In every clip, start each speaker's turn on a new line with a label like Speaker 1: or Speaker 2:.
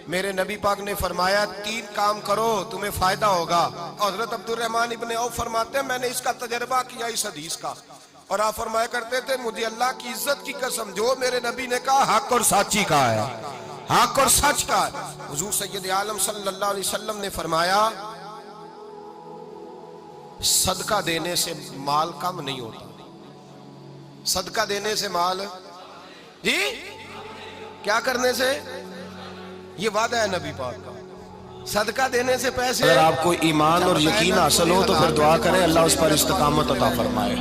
Speaker 1: میرے نبی پاک نے فرمایا 3 کام کرو تمہیں فائدہ ہوگا. حضرت عبد الرحمن ابن عوف فرماتے ہیں میں نے اس کا تجربہ کیا اس حدیث کا, اور آپ فرمایا کرتے تھے مجھے اللہ کی عزت کی قسم جو میرے نبی نے کہا حق اور سچی کہا ہے, حق اور سچ کہا ہے. حضور سید عالم صلی اللہ علیہ وسلم نے فرمایا صدقہ دینے سے مال کم نہیں ہوتا. صدقہ دینے سے مال جی کیا کرنے سے, یہ وعدہ ہے نبی پاک کا, صدقہ دینے سے پیسے.
Speaker 2: اگر آپ کو ایمان اور یقین حاصل ہو تو پھر دعا کریں اللہ اس پر استقامت عطا فرمائے,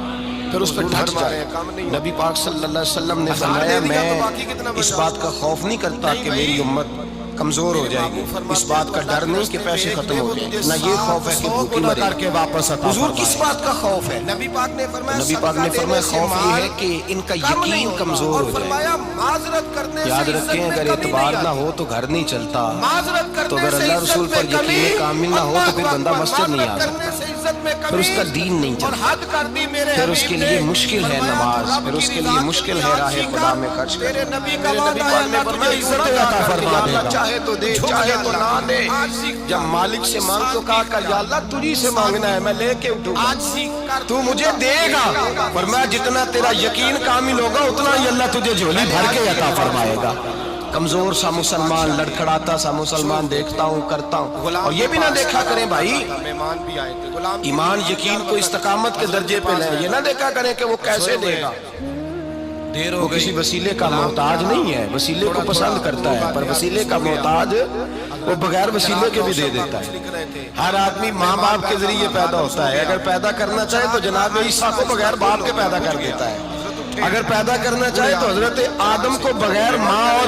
Speaker 2: پھر اس پر ڈٹ جائے. نبی پاک صلی اللہ علیہ وسلم نے فرمایا میں اس بات کا خوف نہیں کرتا کہ میری امت کمزور ہو جائے گی, اس بات کا ڈر نہیں کہ پیسے ختم ہو جائیں, نہ یہ خوف ہے کہ بھوکی مرے
Speaker 1: کر کے واپس آتا.
Speaker 2: حضور کس بات کا خوف ہے؟
Speaker 1: نبی پاک نے
Speaker 2: فرمایا خوف یہ ہے کہ ان کا یقین کمزور ہو جائے.
Speaker 1: معذرت کرنے
Speaker 2: یاد رکھیں اگر اعتبار نہ ہو تو گھر نہیں چلتا, تو اگر اللہ رسول پر یقین کامل نہ ہو تو پھر بندہ مسجد نہیں آ سکتا, پھر اس کا دین نہیں چلتا, پھر اس کے لیے مشکل ہے نماز, پھر اس کے لیے مشکل ہے راہ خدا میں خرچ کرنا.
Speaker 1: میرے نبی پاک نے فرمایا عزت عطا فرما دے گا,
Speaker 2: چاہے تو دے چاہے تو نہ دے. جب مالک سے مانگ تو کہا کہ یا اللہ تجھی سے مانگنا ہے میں لے کے اٹھوں گا, تو مجھے دے گا. فرمایا جتنا تیرا یقین کامل ہوگا اتنا ہی اللہ تجھے جھولی بھر کے عطا فرمائے گا. کمزور سا مسلمان, لڑکھڑاتا سا مسلمان دیکھتا ہوں کرتا ہوں, اور یہ بھی نہ دیکھا کریں بھائی ایمان یقین کو استقامت کے درجے پہ لیں, یہ نہ دیکھا کریں کہ وہ کیسے دے گا. وہ کسی وسیلے کا محتاج نہیں ہے, وسیلے کو پسند کرتا ہے, پر وسیلے کا محتاج وہ بغیر وسیلے کے بھی دے دیتا ہے. ہر آدمی ماں باپ کے ذریعے پیدا ہوتا ہے, اگر پیدا کرنا چاہے تو جناب عیسیٰ کو بغیر باپ کے پیدا کر دیتا ہے, اگر پیدا کرنا چاہے تو حضرت آدم کو بغیر ماں اور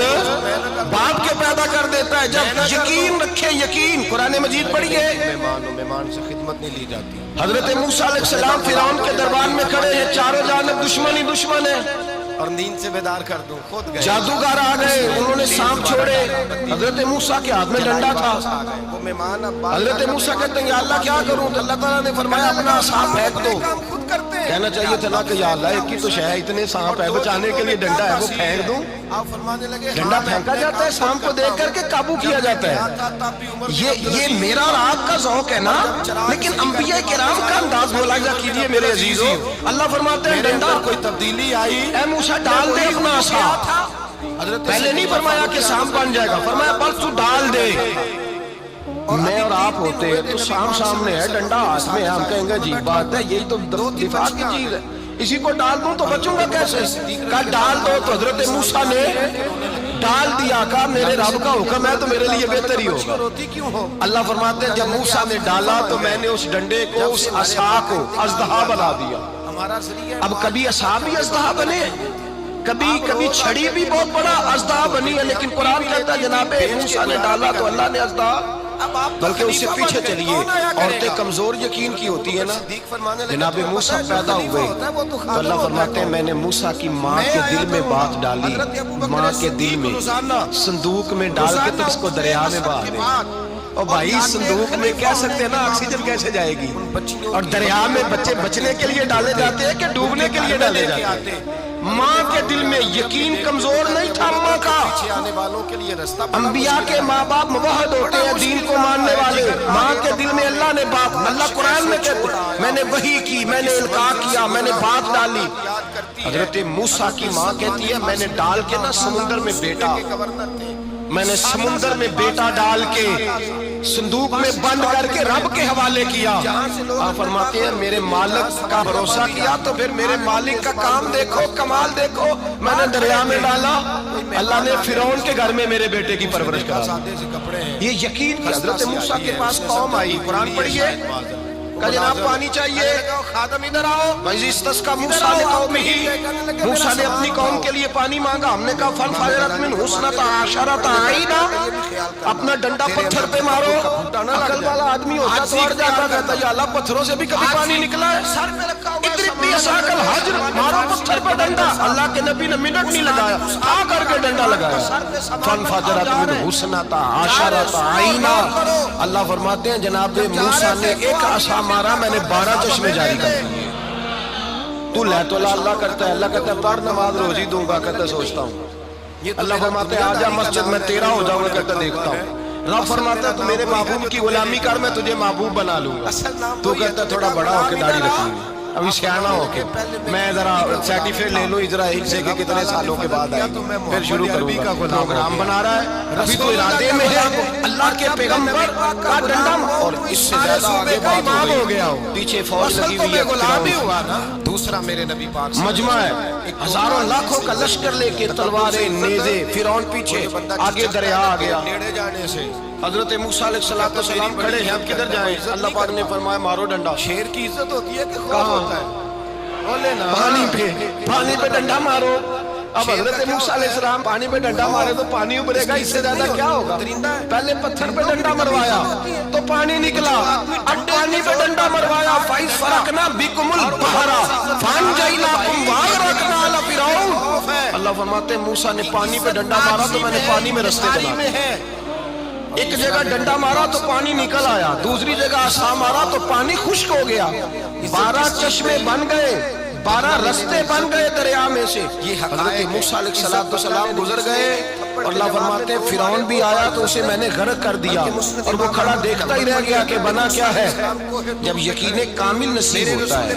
Speaker 2: باپ کے پیدا کر دیتا ہے. جب یقین رکھیں, یقین قرآن مجید پڑھیے.
Speaker 1: مہمان سے خدمت نہیں لی جاتی.
Speaker 2: حضرت موسیٰ علیہ السلام فرعون کے دربار میں کھڑے ہیں, چاروں جانب دشمن ہی دشمن ہے,
Speaker 1: اور نیند سے بیدار کر دوں خود گئے.
Speaker 2: جادوگر آ گئے, انہوں نے سانپ چھوڑے, حضرت موسیٰ کے ہاتھ میں ڈنڈا تھا. حضرت موسیٰ کہتے ہیں یا اللہ کیا کروں, تو اللہ تعالیٰ نے فرمایا اپنا سانپ پھینک دو. کہنا چاہیے تھا نا کہ یا اللہ ایک ہی تو شے ہے, اتنے سانپ ہے, بچانے کے لیے ڈنڈا ہے وہ پھینک دوں. ڈنڈا پھینکا جاتا ہے, سانپ کو دیکھ کر کے قابو کیا جاتا ہے. یہ میرا اور آپ کا ذوق ہے نا, لیکن انبیاء کرام کا انداز ملاحظہ کیجئے میرے عزیزو. اللہ فرماتے ہیں ڈنڈا
Speaker 1: کوئی تبدیلی آئی,
Speaker 2: اے موسیٰ ڈال دے اپنا عصا. پہلے نہیں فرمایا کہ سانپ بن جائے گا, فرمایا بس تو ڈال دے. میں اور آپ ہوتے ہیں تو سانپ سامنے ہے, ڈنڈا ہاتھ میں ہے, ہم کہیں گے عجیب بات ہے, یہی تو دفاع کی چیز ہے, اسی کو ڈال دوں تو بچوں گا کیسے. کہا ڈال دو, تو حضرت موسیٰ نے ڈال دیا. کہا میرے رب کا حکم ہے تو میرے لیے بہتر ہی ہوگا. اللہ فرماتے ہیں جب موسیٰ نے ڈالا تو میں نے اس ڈنڈے کو, اس عصا کو اژدہا بنا دیا. اب کبھی عصا بھی اژدہا بنے, کبھی چھڑی بھی بہت بڑا اژدہا بنی ہے, لیکن قرآن کہتا ہے جناب موسیٰ نے ڈالا تو اللہ نے اژدہا. بلکہ اس سے پیچھے چلیے, عورتیں کمزور یقین کی ہوتی ہیں نا. جناب موسیٰ پیدا ہوئے تو اللہ فرماتے ہیں میں نے موسیٰ کی ماں کے دل میں بات ڈالی, ماں کے دل میں صندوق میں ڈال کے تو اس کو دریا میں بہا دے. اور بھائی صندوق میں کہہ سکتے ہیں نا آکسیجن کیسے جائے گی, اور دریا میں بچے بچنے کے لیے ڈالے جاتے ہیں کہ ڈوبنے کے لیے ڈالے جاتے ہیں. ماں کے دل میں یقین کمزور نہیں تھا ماں کا. انبیاء کے ماں باپ موحد ہوتے ہیں, دین کو ماننے والے. ماں کے دل میں اللہ نے بات, اللہ قرآن میں کہتے ہیں میں نے وحی کی, میں نے القاء کیا, میں نے بات ڈالی. حضرت موسیٰ کی ماں کہتی ہے میں نے ڈال کے نا سمندر میں بیٹا, میں نے سمندر میں بیٹا ڈال کے صندوق میں بند کر کے رب کے حوالے کیا. آپ فرماتے ہیں میرے مالک کا بھروسہ کیا تو پھر میرے مالک کا کام دیکھو, کمال دیکھو. میں نے دریا میں ڈالا, اللہ نے فرعون کے گھر میں میرے بیٹے کی پرورش کرا. یہ یقین کی حضرت موسیٰ کے پاس قوم آئی, قرآن پڑھیے. کہ جناب پانی چاہیے,
Speaker 1: خادم ادھر آؤ.
Speaker 2: وَإِذِ اسْتَسْقَىٰ مُوسَىٰ لِقَوْمِهِ, موسیٰ نے اپنی قوم کے لیے پانی مانگا. ہم نے کہا فَانْفَجَرَتْ مِنْهُ اثْنَتَا عَشَرَةَ عَيْنًا, اپنا ڈنڈا پتھر پہ مارو. عقل والا آدمی ہوتا تو اڑ جاتا, کہتا یا اللہ پتھروں سے بھی کبھی پانی نکلا ہے. اِدْرِبْ بِعَصَاكَ الْحَجَرَ, مارو پتھر پہ ڈنڈا. اللہ کے نبی نے منٹ نہیں لگایا, آ کر کے ڈنڈا لگایا. فَانْفَجَرَتْ مِنْهُ اثْنَتَا عَشَرَةَ عَيْنًا. اللہ فرماتے ہیں جناب موسیٰ نے ایک عصا مارا, میں نے 12 چشمے جاری کر دیے. تو لے تو اللہ کرتا ہے, اللہ کہتا ہے پر نماز روزی دوں گا, کہتا ہے سوچتا ہوں. اللہ فرماتے ہیں آجا مسجد میں تیرا ہو جاؤں گا، کہتا دیکھتا ہوں۔ رب فرماتا ہے تو میرے محبوب کی غلامی کر، میں تجھے محبوب بنا لوں گا۔ تو کہتا تھوڑا بڑا ہو کے داڑھی رکھیں گے، ابھی سیانا ہو کے میں ذرا سرٹیفکیٹ لے لوں اسرائیل سے کہ کتنے سالوں کے بعد آئے، پھر شروع کروں گا۔ پروگرام بنا رہا ہے، ابھی تو ارادے میں ہے اللہ کے پیغمبر کا ڈنڈا، اور اس سے زیادہ آگے بات ہو گئی، پیچھے فوج لگی ہوئی ہے،
Speaker 1: غلامی ہوا نا۔ دوسرا میرے نبی پاک
Speaker 2: مجمع ہے، ہزاروں لاکھوں کا لشکر لے کے تلواریں نیزے، فرعون پیچھے، آگے دریا آ گیا۔
Speaker 1: نیڑے جانے سے
Speaker 2: حضرت موسیٰ علیہ السلام کھڑے ہیں، اب کدھر جائیں؟ اللہ پاک نے فرمایا مارو ڈنڈا۔
Speaker 1: شیر کی عزت ہوتی ہے کہ خوف
Speaker 2: کہاں؟
Speaker 1: ہوتا ہے؟ بولے نا،
Speaker 2: پانی پہ ڈنڈا مارو۔ اب حضرت موسیٰ علیہ السلام پانی پہ ڈنڈا مارے تو پانی ابھرے گا، اس سے زیادہ کیا ہوگا؟ پہلے پتھر پہ ڈنڈا مروایا تو پانی نکلا، اب پانی پہ ڈنڈا مروایا، فَإِذْ فَرَقْنَا بِكُمُ الْبَحْرَ فَأَنْجَيْنَاكُمْ وَأَغْرَقْنَا آلَ فِرْعَوْنَ۔ اللہ فرماتے ہیں موسیٰ نے پانی پہ ڈنڈا مارا تو میں نے پانی میں رستے بنا دیے۔ ایک جگہ ڈنڈا مارا تو پانی نکل آیا، دوسری جگہ آسا مارا تو پانی خشک ہو گیا، 12 چشمے بن گئے، 12 رستے بن گئے دریا میں سے۔ حضرت موسیٰ علیہ السلام گزر گئے، اور اللہ فرماتے ہیں فرعون بھی آیا تو اسے میں نے غرق کر دیا، اور وہ کھڑا دیکھتا ہی رہ گیا کہ بنا کیا ہے۔ جب یقین کامل نصیب ہوتا ہے،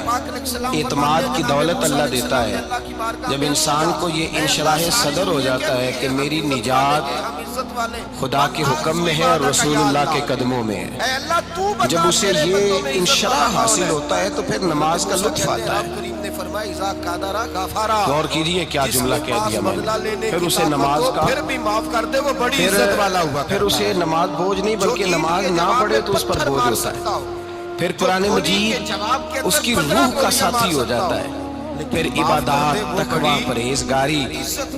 Speaker 2: اعتماد کی دولت اللہ دیتا ہے، جب انسان کو یہ انشراح صدر ہو جاتا ہے کہ میری نجات خدا کے حکم میں ہے اور رسول اللہ کے قدموں میں ہے، جب اسے یہ انشراح حاصل ہوتا ہے تو پھر نماز کا لطف آتا ہے۔ غور کیجئے کیا جملہ کہہ دیا میں نے، پھر اسے نماز کا،
Speaker 1: پھر بھی معاف کر دے، وہ بڑی عزت والا ہوا۔
Speaker 2: پھر اسے نماز بوجھ نہیں بلکہ نماز نہ پڑھے تو اس پر بوجھ ہوتا ہے۔ پھر قرآن مجید اس کی روح کا ساتھی ہو جاتا ہے، پھر عبادات، تقوی، پرہیزگاری،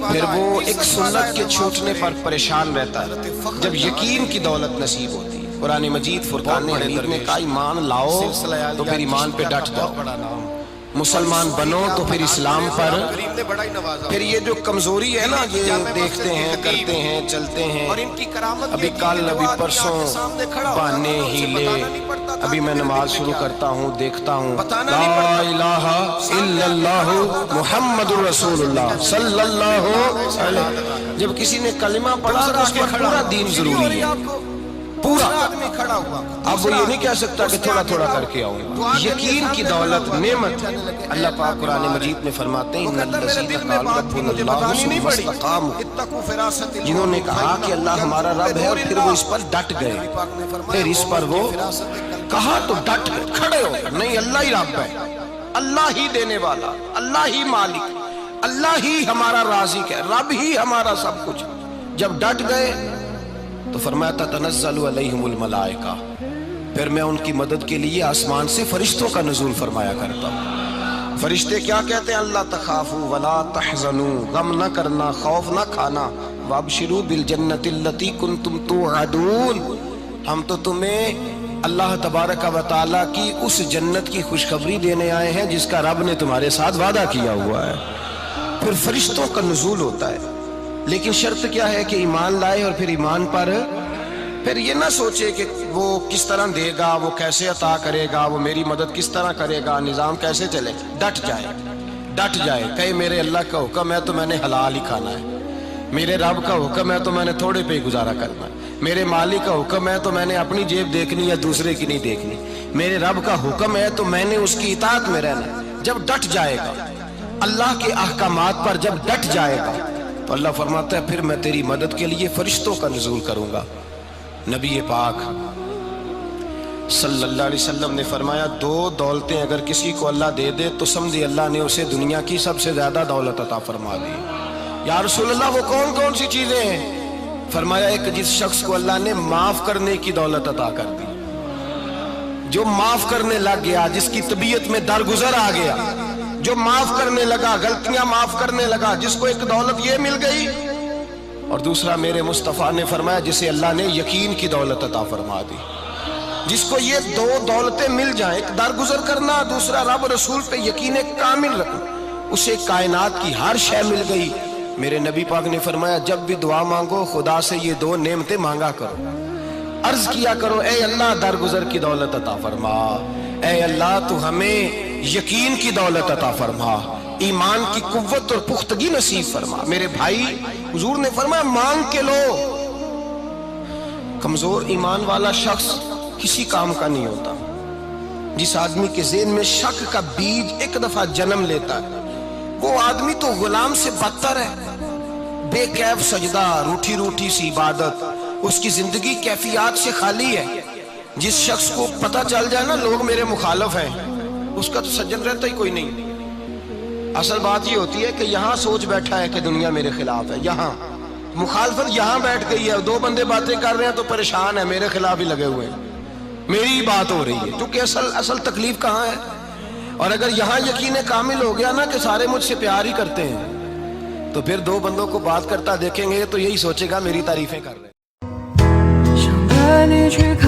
Speaker 2: پھر وہ ایک سنت کے چھوٹنے پر پریشان رہتا ہے جب یقین کی دولت نصیب ہوتی ہے۔ قرآن مجید فرقان حمید میں کہا ایمان لاؤ تو پھر ایمان پہ ڈٹ جاؤ، مسلمان بنو تو پھر اسلام پر۔ پھر یہ جو کمزوری ہے نا، یہ دیکھتے ہیں، کرتے ہیں، چلتے ہیں، ابھی کل ابھی پرسوں بہانے ہیلے، ابھی میں نماز شروع کرتا ہوں دیکھتا ہوں لا الہ الا اللہ محمد رسول اللہ صلی اللہ علیہ، جب کسی نے کلمہ پڑھا تو اس پر پورا دین ضروری ہے، پورا آدمی کھڑا ہوا۔ اب وہ یہ نہیں کہہ سکتا کہ تھوڑا تھوڑا کر کے آؤں گا۔ یقین کی دولت نعمت، اللہ پاک قرآن مجید میں فرماتے ہیں ان الذین قالوا ربنا اللہ ثم استقاموا، جنہوں نے کہا کہ اللہ ہمارا رب ہے اور پھر وہ اس پر ڈٹ گئے، پھر اس پر وہ کہا تو ڈٹ گئے، کھڑے ہو گئے، نہیں اللہ ہی رب ہے، اللہ ہی دینے والا، اللہ ہی مالک، اللہ ہی ہمارا رازق ہے، رب ہی ہمارا سب کچھ۔ جب ڈٹ گئے تو فرمایا تتنزل علیہم الملائکہ، پھر میں ان کی مدد کے لیے آسمان سے فرشتوں کا نزول فرمایا کرتا ہوں۔ فرشتے کیا کہتے ہیں؟ اللہ تخافوا ولا تحزنوا، غم نہ کرنا، خوف نہ کھانا، وابشروا بالجنۃ التی کنتم توعدون، ہم تو تمہیں اللہ تبارک و تعالیٰ کی اس جنت کی خوشخبری دینے آئے ہیں جس کا رب نے تمہارے ساتھ وعدہ کیا ہوا ہے۔ پھر فرشتوں کا نزول ہوتا ہے، لیکن شرط کیا ہے کہ ایمان لائے، اور پھر ایمان پر پھر یہ نہ سوچے کہ وہ کس طرح دے گا، وہ کیسے عطا کرے گا، وہ میری مدد کس طرح کرے گا، نظام کیسے چلے، ڈٹ جائے، کہے میرے اللہ کا حکم ہے تو میں نے حلال ہی کھانا ہے، میرے رب کا حکم ہے تو میں نے تھوڑے پہ گزارا کرنا ہے، میرے مالک کا حکم ہے تو میں نے اپنی جیب دیکھنی یا دوسرے کی نہیں دیکھنی، میرے رب کا حکم ہے تو میں نے اس کی اطاعت میں رہنا۔ جب ڈٹ جائے گا اللہ کے احکامات پر، جب ڈٹ جائے گا تو اللہ فرماتا ہے پھر میں تیری مدد کے لیے فرشتوں کا نزول کروں گا۔ نبی پاک صلی اللہ علیہ وسلم نے فرمایا 2 دولتیں اگر کسی کو اللہ دے دے تو سمجھے اللہ نے اسے دنیا کی سب سے زیادہ دولت عطا فرما دی۔ یا رسول اللہ وہ کون کون سی چیزیں ہیں؟ فرمایا ایک جس شخص کو اللہ نے معاف کرنے کی دولت عطا کر دی، جو معاف کرنے لگ گیا، جس کی طبیعت میں درگزر آ گیا، جو معاف کرنے لگا، غلطیاں معاف کرنے لگا، جس کو ایک دولت یہ مل گئی۔ اور دوسرا میرے مصطفیٰ نے فرمایا جسے اللہ نے یقین کی دولت عطا فرما دی، جس کو یہ 2 دولتیں مل جائیں، ایک درگزر کرنا، دوسرا رب رسول پہ یقین کامل رکھنا، اسے کائنات کی ہر شے مل گئی۔ میرے نبی پاک نے فرمایا جب بھی دعا مانگو خدا سے یہ 2 نعمتیں مانگا کرو، عرض کیا کرو اے اللہ درگزر کی دولت عطا فرما، اے اللہ تو ہمیں یقین کی دولت عطا فرما، ایمان کی قوت اور پختگی نصیب فرما میرے بھائی حضور نے فرمایا مانگ کے لو کمزور ایمان والا شخص کسی کام کا نہیں ہوتا جس آدمی کے ذہن میں شک کا بیج ایک دفعہ جنم لیتا ہے وہ آدمی تو غلام سے بدتر ہے بے کیف سجدہ روٹھی روٹھی سی عبادت اس کی زندگی کیفیات سے خالی ہے جس شخص کو پتہ چل جائے نا لوگ میرے مخالف ہیں اس کا تو سجن رہتا ہی کوئی نہیں اصل بات یہ ہوتی ہے کہ یہاں سوچ بیٹھا ہے کہ دنیا میرے خلاف ہے یہاں مخالفت یہاں بیٹھ گئی ہے دو بندے باتیں کر رہے ہیں تو پریشان ہے میرے خلاف ہی لگے ہوئے ہیں میری ہی بات ہو رہی ہے کیونکہ اصل تکلیف کہاں ہے اور اگر یہاں یقین کامل ہو گیا نا کہ سارے مجھ سے پیار ہی کرتے ہیں تو پھر دو بندوں کو بات کرتا دیکھیں گے تو یہی سوچے گا میری تعریفیں کر رہے ہیں